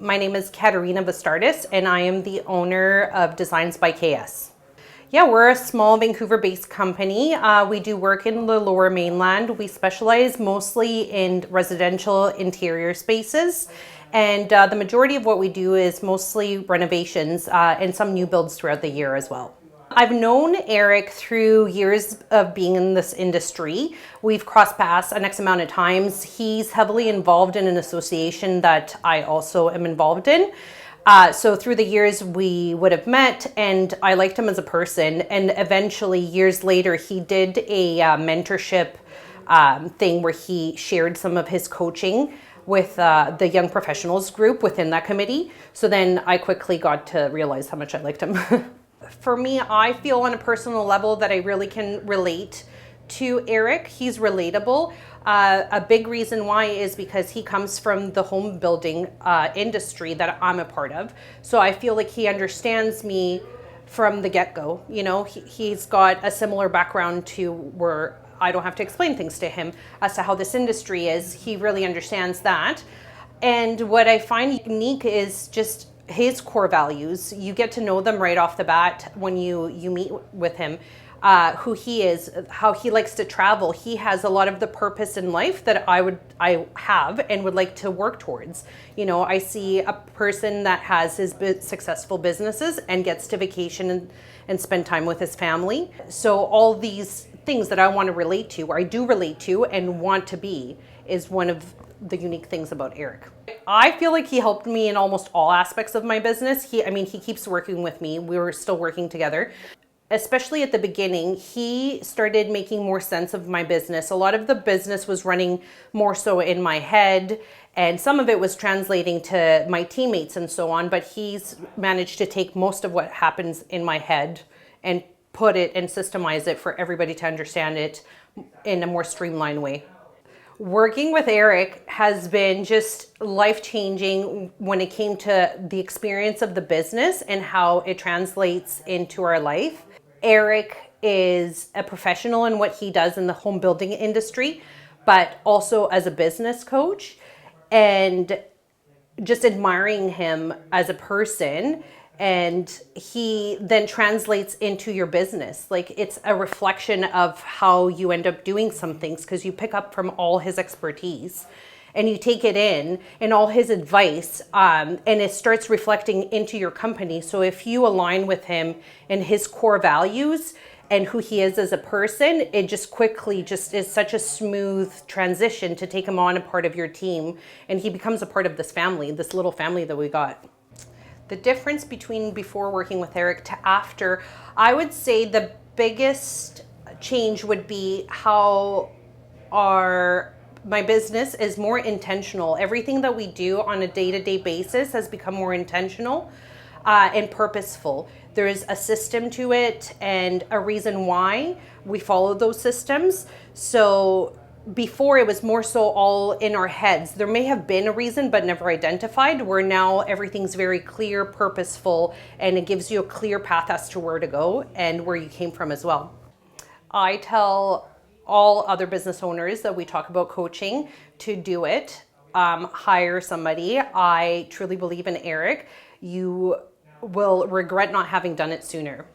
My name is Katerina Vastardis, and I am the owner of Designs by KS. Yeah, we're a small Vancouver-based company. We do work in the Lower Mainland. We specialize mostly in residential interior spaces, and the majority of what we do is mostly renovations and some new builds throughout the year as well. I've known Eric through years of being in this industry. We've crossed paths an X amount of times. He's heavily involved in an association that I also am involved in. So through the years we would have met, and I liked him as a person. And eventually, years later, he did a mentorship thing where he shared some of his coaching with the young professionals group within that committee. So then I quickly got to realize how much I liked him. For me, I feel on a personal level that I really can relate to Eric. He's relatable. A big reason why is because he comes from the home building industry that I'm a part of. So I feel like he understands me from the get-go. You know, he's got a similar background to where I don't have to explain things to him as to how this industry is. He really understands that. And what I find unique is just his core values. You get to know them right off the bat when you meet with him. Who he is, how he likes to travel. He has a lot of the purpose in life that I have and would like to work towards. You know, I see a person that has his successful businesses and gets to vacation and spend time with his family. So all these things that I want to relate to, or I do relate to and want to be, is one of the unique things about Eric. I feel like he helped me in almost all aspects of my business. He keeps working with me. We were still working together. Especially at the beginning, he started making more sense of my business. A lot of the business was running more so in my head, and some of it was translating to my teammates and so on, but he's managed to take most of what happens in my head and put it and systemize it for everybody to understand it in a more streamlined way. Working with Eric has been just life-changing when it came to the experience of the business and how it translates into our life. Eric is a professional in what he does in the home building industry, but also as a business coach, and just admiring him as a person. And he then translates into your business. Like, it's a reflection of how you end up doing some things, because you pick up from all his expertise and you take it in and all his advice, and it starts reflecting into your company. So if you align with him and his core values and who he is as a person, it just quickly just is such a smooth transition to take him on a part of your team, and he becomes a part of this family, this little family that we got. The difference between before working with Eric to after, I would say the biggest change would be how my business is more intentional. Everything that we do on a day-to-day basis has become more intentional and purposeful. There is a system to it and a reason why we follow those systems. So before, it was more so all in our heads. There may have been a reason, but never identified, where now everything's very clear, purposeful, and it gives you a clear path as to where to go and where you came from as well. I tell all other business owners that we talk about coaching to do it. Hire somebody. I truly believe in Eric. You will regret not having done it sooner.